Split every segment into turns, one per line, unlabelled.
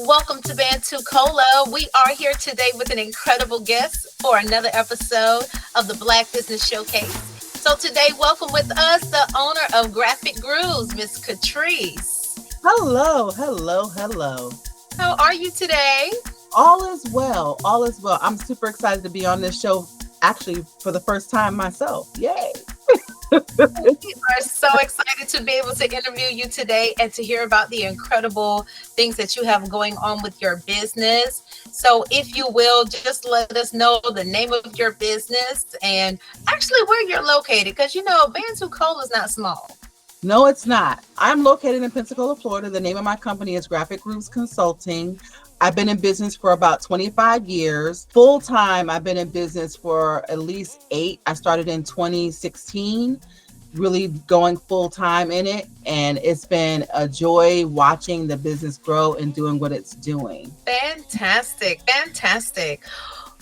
Welcome to Bantu Cola. We are here today with an incredible guest for another episode of the Black Business Showcase. So today, welcome with us the owner of Graphic Grooves, Miss Katrice.
Hello, hello, hello.
How are you today?
All is well. All is well. I'm super excited to be on this show, actually, for the first time myself. Yay.
We are so excited to be able to interview you today and to hear about the incredible things that you have going on with your business. So if you will, just let us know the name of your business and actually where you're located, because Bantu Cola is not small.
No, it's not. I'm located in Pensacola, Florida. The name of my company is Graphic Grooves Consulting. I've been in business for about 25 years. Full time, I've been in business for at least 8. I started in 2016, really going full time in it. And it's been a joy watching the business grow and doing what it's doing.
Fantastic. Fantastic.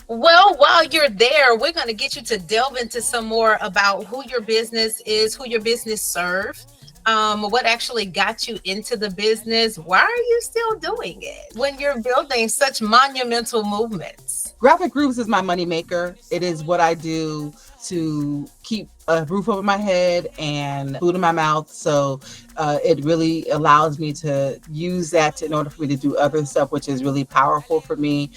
Well, while you're there, we're going to get you to delve into some more about who your business is, who your business serves. What actually got you into the business? Why are you still doing it when you're building such monumental movements?
Graphic Grooves is my moneymaker. It is what I do to keep a roof over my head and food in my mouth. So it really allows me to use that in order for me to do other stuff, which is really powerful for me.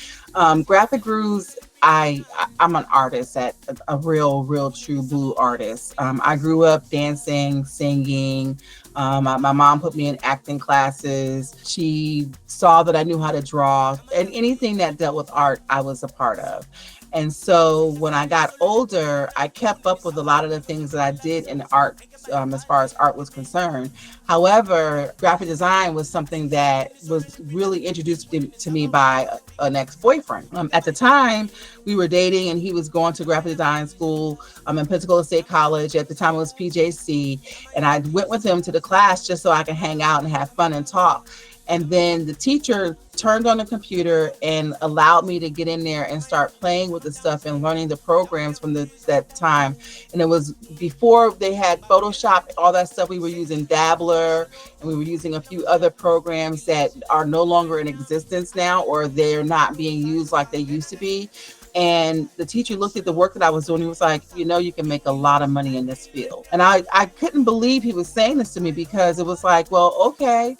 Graphic Grooves, I'm an artist, a real true blue artist. I grew up dancing, singing. My mom put me in acting classes. She saw that I knew how to draw, and anything that dealt with art, I was a part of. And so when I got older, I kept up with a lot of the things that I did in art, as far as art was concerned. However, graphic design was something that was really introduced to me by an ex-boyfriend. At the time, we were dating and he was going to graphic design school in Pensacola State College. At the time, it was PJC. And I went with him to the class just so I could hang out and have fun and talk. And then the teacher turned on the computer and allowed me to get in there and start playing with the stuff and learning the programs from that time. And it was before they had Photoshop, all that stuff. We were using Dabbler and we were using a few other programs that are no longer in existence now, or they're not being used like they used to be. And the teacher looked at the work that I was doing. He was like, you can make a lot of money in this field. And I couldn't believe he was saying this to me, because it was like, well, okay.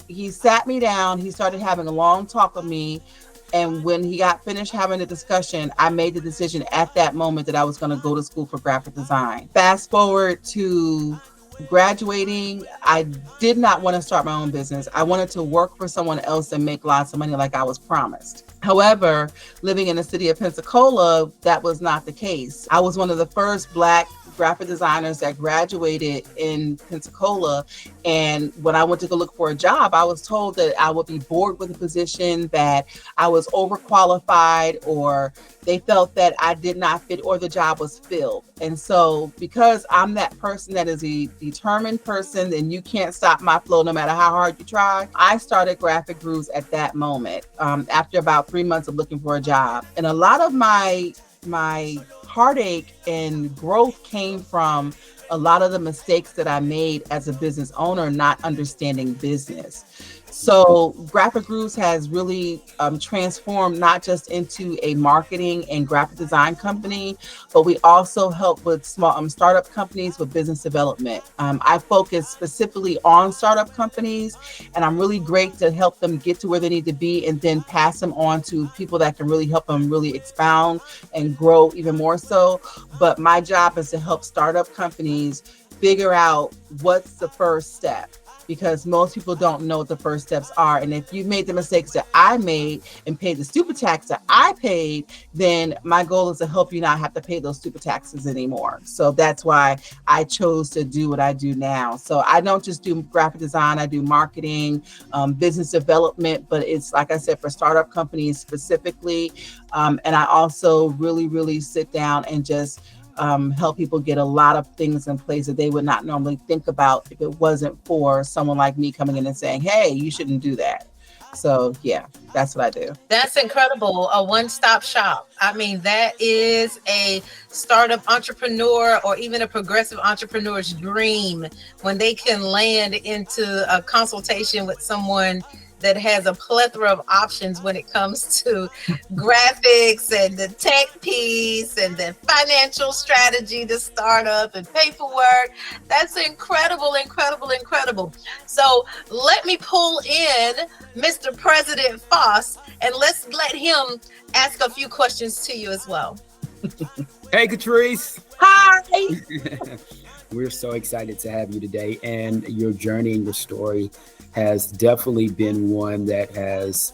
He sat me down. He started having a long talk with me. And when he got finished having the discussion, I made the decision at that moment that I was going to go to school for graphic design. Fast forward to graduating, I did not want to start my own business. I wanted to work for someone else and make lots of money like I was promised. However, living in the city of Pensacola, that was not the case. I was one of the first Black graphic designers that graduated in Pensacola. And when I went to go look for a job, I was told that I would be bored with the position, that I was overqualified, or they felt that I did not fit, or the job was filled. And so because I'm that person that is a determined person and you can't stop my flow no matter how hard you try, I started Graphic Grooves at that moment, after about 3 months of looking for a job. And a lot of my heartache and growth came from a lot of the mistakes that I made as a business owner, not understanding business. So Graphic Grooves has really transformed not just into a marketing and graphic design company, but we also help with small startup companies with business development. I focus specifically on startup companies, and I'm really great to help them get to where they need to be and then pass them on to people that can really help them really expound and grow even more so. But my job is to help startup companies figure out what's the first step, because most people don't know what the first steps are. And if you've made the mistakes that I made and paid the stupid tax that I paid, then my goal is to help you not have to pay those stupid taxes anymore. So that's why I chose to do what I do now. So I don't just do graphic design, I do marketing, business development, but it's, like I said, for startup companies specifically. And I also really sit down and just help people get a lot of things in place that they would not normally think about if it wasn't for someone like me coming in and saying, hey, you shouldn't do that. So yeah, that's what I do.
That's incredible. A one-stop shop. I mean, that is a startup entrepreneur or even a progressive entrepreneur's dream, when they can land into a consultation with someone that has a plethora of options when it comes to graphics and the tech piece and the financial strategy to start up and paperwork. That's incredible, incredible, incredible. So let me pull in Mr. President Foss and let's let him ask a few questions to you as well.
Hey, Katrice.
Hi.
We're so excited to have you today. And your journey and your story has definitely been one that has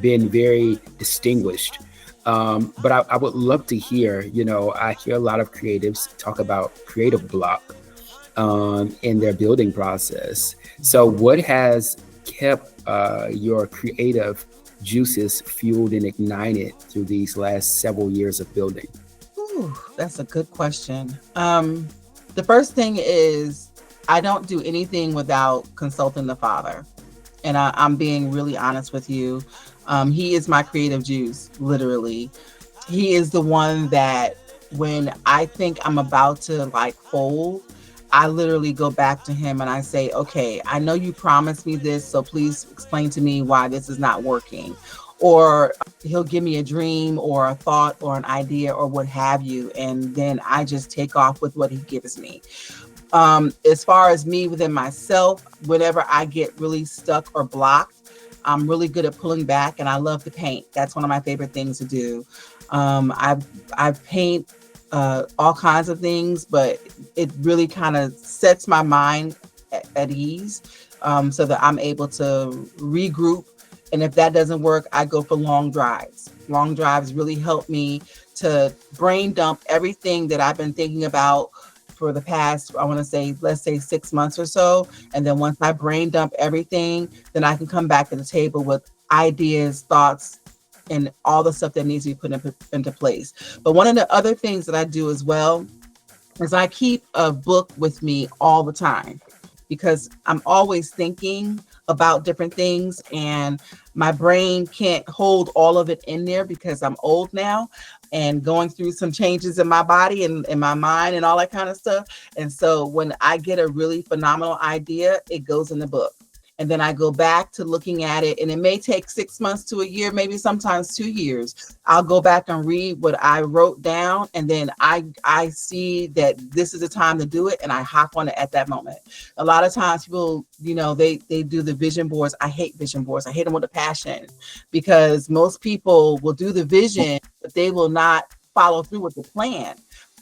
been very distinguished. But I would love to hear, I hear a lot of creatives talk about creative block in their building process. So, what has kept your creative juices fueled and ignited through these last several years of building?
Ooh, that's a good question. The first thing is I don't do anything without consulting the Father. And I'm being really honest with you. He is my creative juice, literally. He is the one that when I think I'm about to like fold, I literally go back to him and I say, okay, I know you promised me this, so please explain to me why this is not working. Or he'll give me a dream or a thought or an idea or what have you. And then I just take off with what he gives me. As far as me within myself, whenever I get really stuck or blocked, I'm really good at pulling back and I love to paint. That's one of my favorite things to do. I paint all kinds of things, but it really kind of sets my mind at ease so that I'm able to regroup. And if that doesn't work, I go for long drives. Long drives really help me to brain dump everything that I've been thinking about for the past, I want to say, let's say 6 months or so. And then once I brain dump everything, then I can come back to the table with ideas, thoughts, and all the stuff that needs to be put into place. But one of the other things that I do as well is I keep a book with me all the time because I'm always thinking about different things and my brain can't hold all of it in there because I'm old now and going through some changes in my body and in my mind and all that kind of stuff. And so when I get a really phenomenal idea, it goes in the book. And then I go back to looking at it, and it may take 6 months to a year, maybe sometimes 2 years. I'll go back and read what I wrote down, and then I see that this is the time to do it, and I hop on it at that moment. A lot of times people, they do the vision boards. I hate vision boards. I hate them with a passion because most people will do the vision, but they will not follow through with the plan.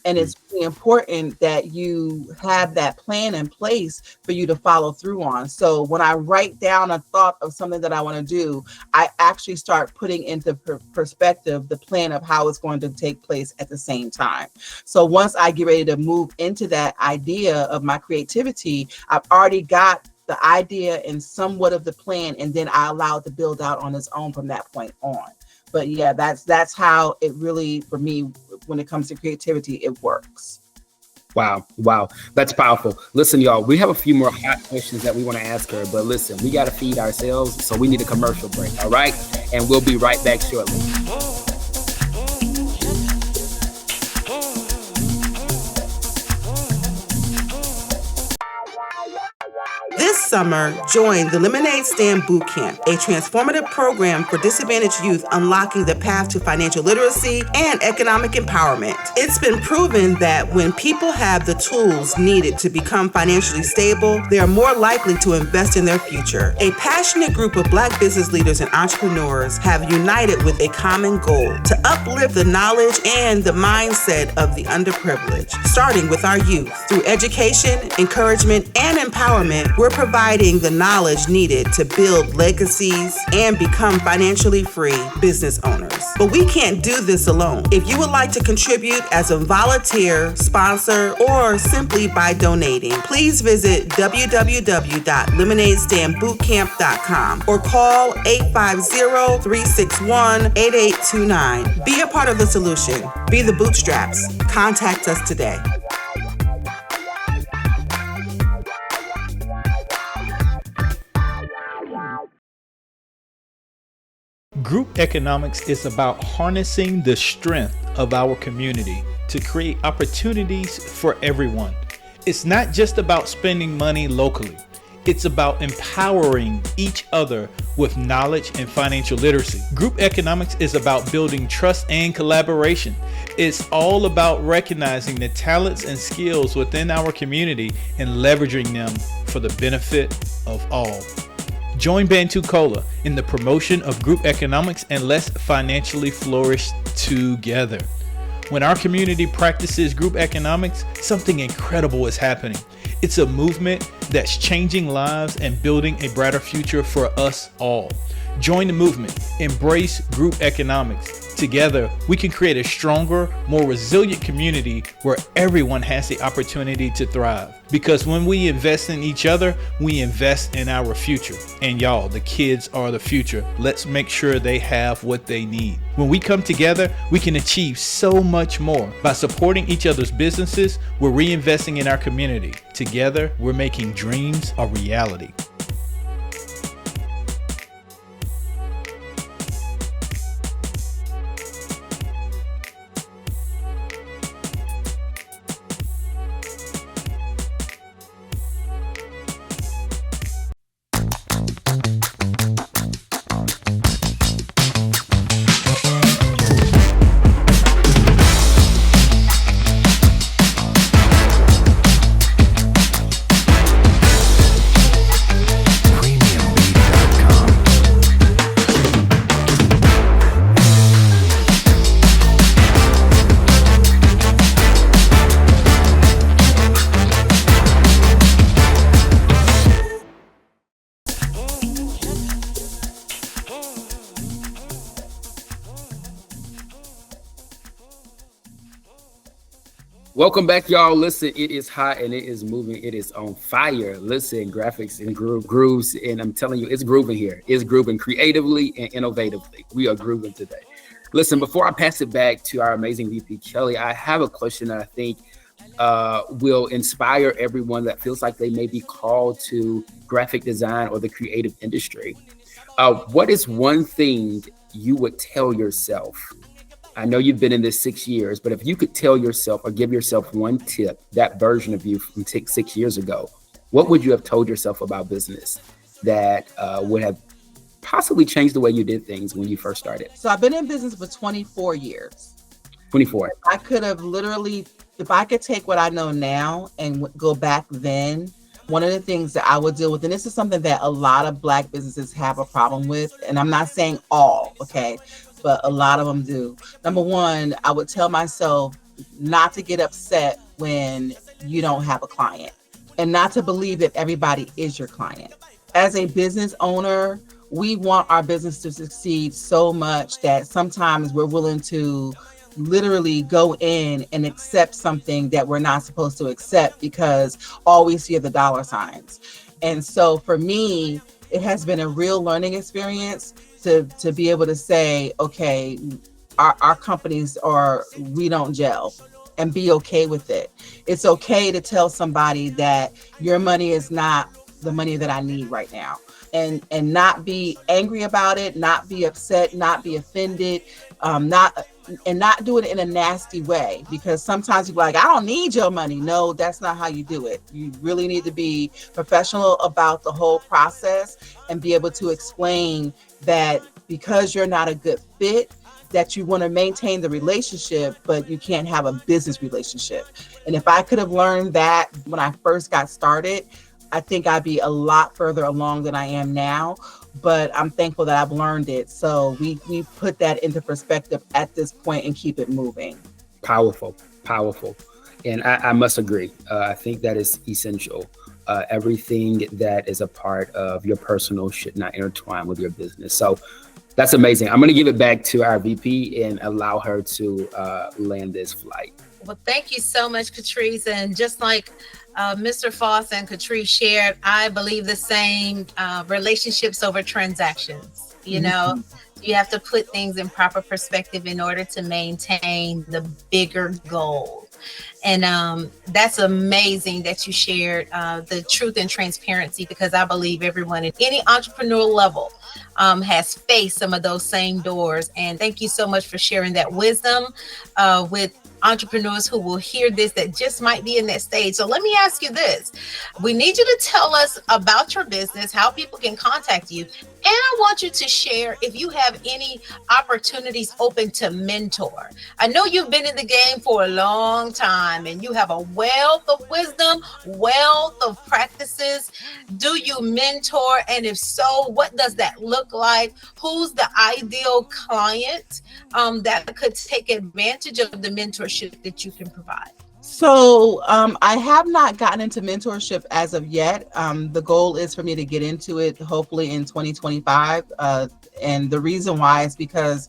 And it's really important that you have that plan in place for you to follow through on. So when I write down a thought of something that I want to do, I actually start putting into perspective the plan of how it's going to take place at the same time. So once I get ready to move into that idea of my creativity, I've already got the idea and somewhat of the plan, and then I allow it to build out on its own from that point on. But yeah, that's how it really, for me, when it comes to creativity, it works.
Wow. That's powerful. Listen, y'all, we have a few more hot questions that we want to ask her, but listen, we got to feed ourselves, so we need a commercial break, all right? And we'll be right back shortly.
This summer, join the Lemonade Stand Bootcamp, a transformative program for disadvantaged youth unlocking the path to financial literacy and economic empowerment. It's been proven that when people have the tools needed to become financially stable, they are more likely to invest in their future. A passionate group of Black business leaders and entrepreneurs have united with a common goal to uplift the knowledge and the mindset of the underprivileged, starting with our youth. Through education, encouragement, and empowerment, we're providing the knowledge needed to build legacies and become financially free business owners. But we can't do this alone. If you would like to contribute as a volunteer, sponsor, or simply by donating, please visit www.lemonadestandbootcamp.com or call 850-361-8829. Be a part of the solution. Be the bootstraps. Contact us today.
Group economics is about harnessing the strength of our community to create opportunities for everyone. It's not just about spending money locally. It's about empowering each other with knowledge and financial literacy. Group economics is about building trust and collaboration. It's all about recognizing the talents and skills within our community and leveraging them for the benefit of all. Join Bantu Cola in the promotion of group economics and let's financially flourish together. When our community practices group economics, something incredible is happening. It's a movement that's changing lives and building a brighter future for us all. Join the movement. Embrace group economics. Together, we can create a stronger, more resilient community where everyone has the opportunity to thrive. Because when we invest in each other, we invest in our future. And y'all, the kids are the future. Let's make sure they have what they need. When we come together, we can achieve so much more. By supporting each other's businesses, we're reinvesting in our community. Together, we're making dreams a reality.
Welcome back, y'all. Listen, it is hot and it is moving. It is on fire. Listen, graphics and grooves, and I'm telling you, it's grooving here. It's grooving creatively and innovatively. We are grooving today. Listen, before I pass it back to our amazing VP Kelly, I have a question that I think will inspire everyone that feels like they may be called to graphic design or the creative industry. What is one thing you would tell yourself? I know you've been in this 6 years, but if you could tell yourself or give yourself one tip, that version of you from 6 years ago, what would you have told yourself about business that would have possibly changed the way you did things when you first started?
So I've been in business for 24 years.
24.
I could have literally, if I could take what I know now and go back then, one of the things that I would deal with, and this is something that a lot of Black businesses have a problem with, and I'm not saying all, okay, but a lot of them do. Number one, I would tell myself not to get upset when you don't have a client and not to believe that everybody is your client. As a business owner, we want our business to succeed so much that sometimes we're willing to literally go in and accept something that we're not supposed to accept because all we see are the dollar signs. And so for me, it has been a real learning experience to be able to say, okay, our companies we don't gel, and be okay with it. It's okay to tell somebody that your money is not the money that I need right now, and not be angry about it, not be upset, not be offended, not do it in a nasty way, because sometimes you're like, I don't need your money. No, that's not how you do it. You really need to be professional about the whole process and be able to explain that because you're not a good fit, that you want to maintain the relationship, but you can't have a business relationship. And if I could have learned that when I first got started, I think I'd be a lot further along than I am now. But I'm thankful that I've learned it. So we put that into perspective at this point and keep it moving.
Powerful. And I must agree. I think that is essential. Everything that is a part of your personal should not intertwine with your business. So that's amazing. I'm going to give it back to our VP and allow her to land this flight.
Well, thank you so much, Katrice. And just like Mr. Foss and Katrice shared, I believe the same. Relationships over transactions. You know, you have to put things in proper perspective in order to maintain the bigger goal. And that's amazing that you shared the truth and transparency, because I believe everyone at any entrepreneurial level has faced some of those same doors. And thank you so much for sharing that wisdom with entrepreneurs who will hear this that just might be in that stage. So let me ask you this. We need you to tell us about your business, how people can contact you. And I want you to share if you have any opportunities open to mentor. I know you've been in the game for a long time and you have a wealth of wisdom, wealth of practices. Do you mentor? And if so, what does that look like? Who's the ideal client that could take advantage of the mentorship that you can provide?
So I have not gotten into mentorship as of yet. The goal is for me to get into it hopefully in 2025. And the reason why is because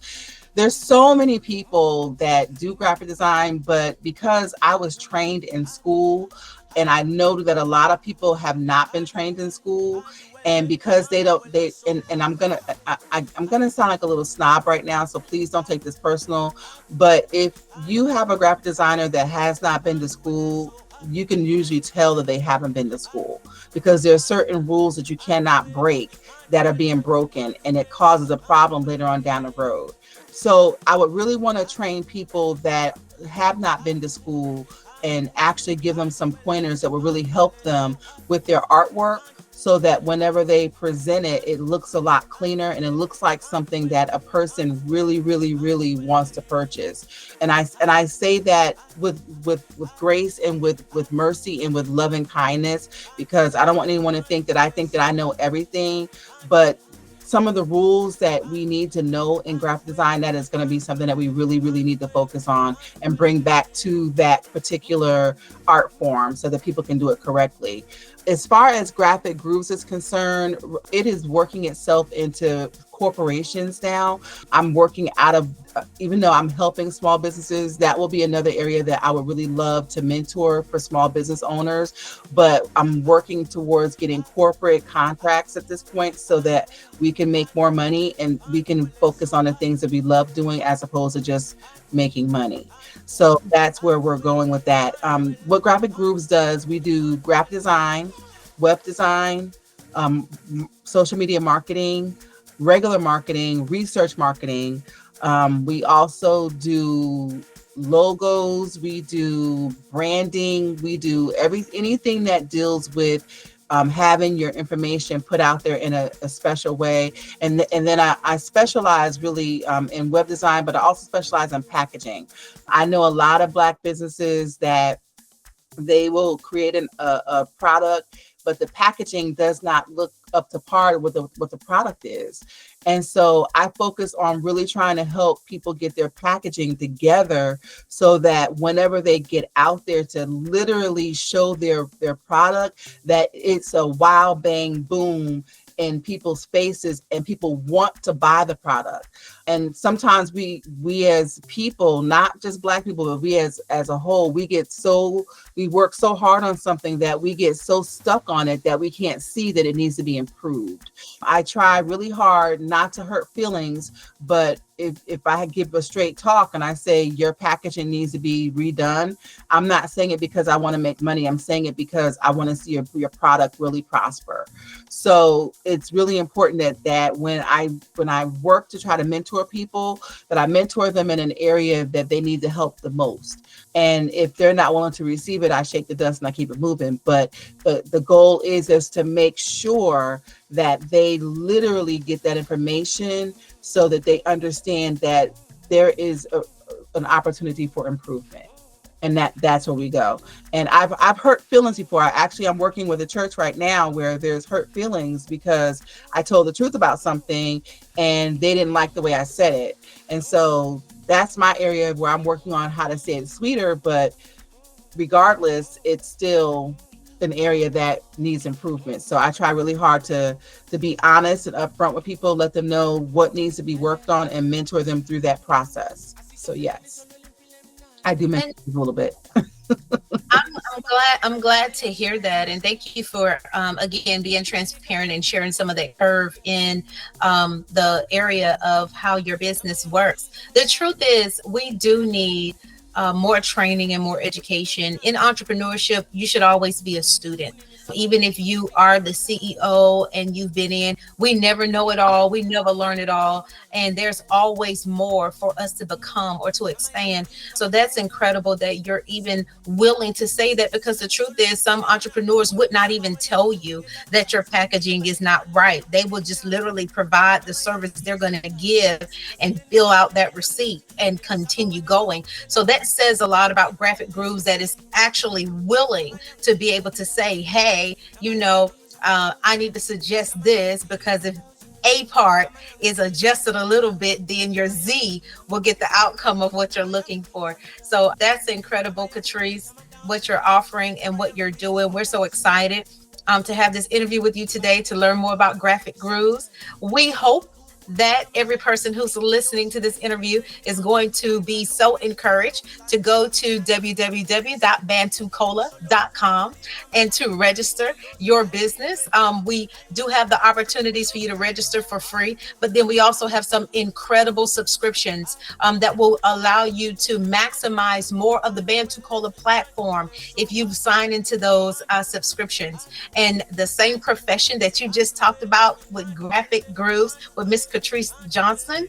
there's so many people that do graphic design, but because I was trained in school, and I know that a lot of people have not been trained in school, and because they don't, and I'm gonna sound like a little snob right now, so please don't take this personal. But if you have a graphic designer that has not been to school, you can usually tell that they haven't been to school, because there are certain rules that you cannot break that are being broken, and it causes a problem later on down the road. So I would really want to train people that have not been to school and actually give them some pointers that will really help them with their artwork, so that whenever they present it, it looks a lot cleaner and it looks like something that a person really, really, really wants to purchase. And I say that with grace and with mercy and with loving kindness, because I don't want anyone to think that I know everything, but some of the rules that we need to know in graphic design, that is going to be something that we really, really need to focus on and bring back to that particular art form so that people can do it correctly. As far as graphic groups is concerned, it is working itself into corporations now. I'm working out of, even though I'm helping small businesses, that will be another area that I would really love to mentor for small business owners. But I'm working towards getting corporate contracts at this point so that we can make more money and we can focus on the things that we love doing as opposed to just making money. So that's where we're going with that. What Graphic Groups does, we do graphic design, web design, social media marketing, regular marketing, research marketing. We also do logos, we do branding, we do anything that deals with having your information put out there in a special way. And then I specialize really in web design, but I also specialize in packaging. I know a lot of Black businesses that they will create a product, but the packaging does not look up to par with what the product is. And so I focus on really trying to help people get their packaging together so that whenever they get out there to literally show their product, that it's a wow, bang, boom in people's faces and people want to buy the product. And sometimes we as people, not just Black people, but we as a whole, we work so hard on something that we get so stuck on it that we can't see that it needs to be improved. I try really hard not to hurt feelings, but if I give a straight talk and I say your packaging needs to be redone, I'm not saying it because I want to make money. I'm saying it because I want to see your product really prosper. So it's really important that when I work to try to mentor people, that I mentor them in an area that they need the help the most. And if they're not willing to receive it, I shake the dust and I keep it moving. But the goal is to make sure that they literally get that information so that they understand that there is an opportunity for improvement. And that's where we go. And I've hurt feelings before. I'm working with a church right now where there's hurt feelings because I told the truth about something and they didn't like the way I said it. And so that's my area where I'm working on how to say it sweeter, but regardless, it's still an area that needs improvement. So I try really hard to be honest and upfront with people, let them know what needs to be worked on and mentor them through that process. So yes, I do mentor a little bit.
I'm glad to hear that, and thank you for again being transparent and sharing some of that curve in the area of how your business works. The truth is, we do need more training and more education in entrepreneurship. You should always be a student. Even if you are the CEO and you've been in, we never know it all. We never learn it all. And there's always more for us to become or to expand. So that's incredible that you're even willing to say that, because the truth is, some entrepreneurs would not even tell you that your packaging is not right. They will just literally provide the service they're going to give and fill out that receipt and continue going. So that says a lot about Graphic Grooves, that is actually willing to be able to say, hey, I need to suggest this, because if A part is adjusted a little bit, then your Z will get the outcome of what you're looking for. So that's incredible, Katrice, what you're offering and what you're doing. We're so excited to have this interview with you today to learn more about Graphic Grooves. We hope that every person who's listening to this interview is going to be so encouraged to go to www.bantucola.com and to register your business. We do have the opportunities for you to register for free, but then we also have some incredible subscriptions that will allow you to maximize more of the Bantu Cola platform if you sign into those subscriptions. And the same profession that you just talked about with Graphic Grooves with Miss Katrice Johnson,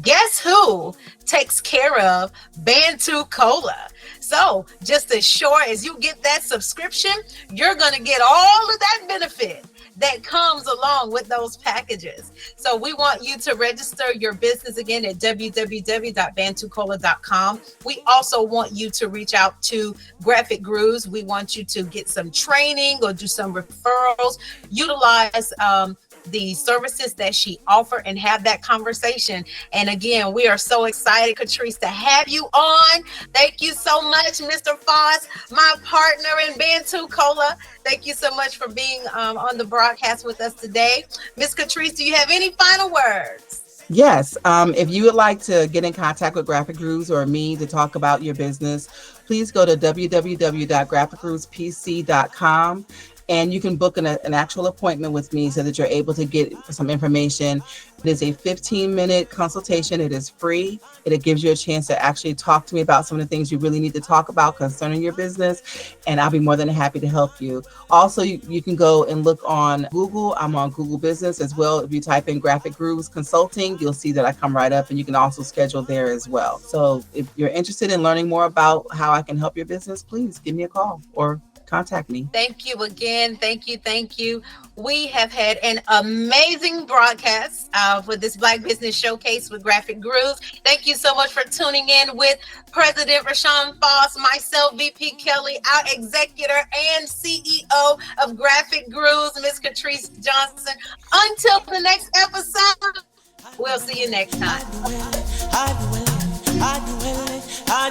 guess who takes care of Bantu Cola? So just as sure as you get that subscription, you're going to get all of that benefit that comes along with those packages. So we want you to register your business again at www.bantucola.com. We also want you to reach out to Graphic Grooves. We want you to get some training or do some referrals, utilize the services that she offer, and have that conversation. And again, we are so excited, Katrice, to have you on. Thank you so much, Mr. Foss, my partner in Bantu Cola. Thank you so much for being on the broadcast with us today. Miss Katrice, do you have any final words?
Yes. If you would like to get in contact with Graphic Grooves or me to talk about your business, please go to www.graphicgroovespc.com. And you can book an actual appointment with me so that you're able to get some information. It is a 15-minute consultation. It is free. It gives you a chance to actually talk to me about some of the things you really need to talk about concerning your business, and I'll be more than happy to help you. Also, you can go and look on Google. I'm on Google Business as well. If you type in Graphic Grooves Consulting, you'll see that I come right up, and you can also schedule there as well. So if you're interested in learning more about how I can help your business, please give me a call or contact me.
Thank you again. Thank you. Thank you. We have had an amazing broadcast for this Black Business Showcase with Graphic Grooves. Thank you so much for tuning in with President Rashawn Foss, myself, VP Kelly, our executor and CEO of Graphic Grooves, Miss Katrice Johnson. Until the next episode, we'll see you next time.
I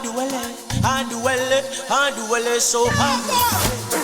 do well, so hard.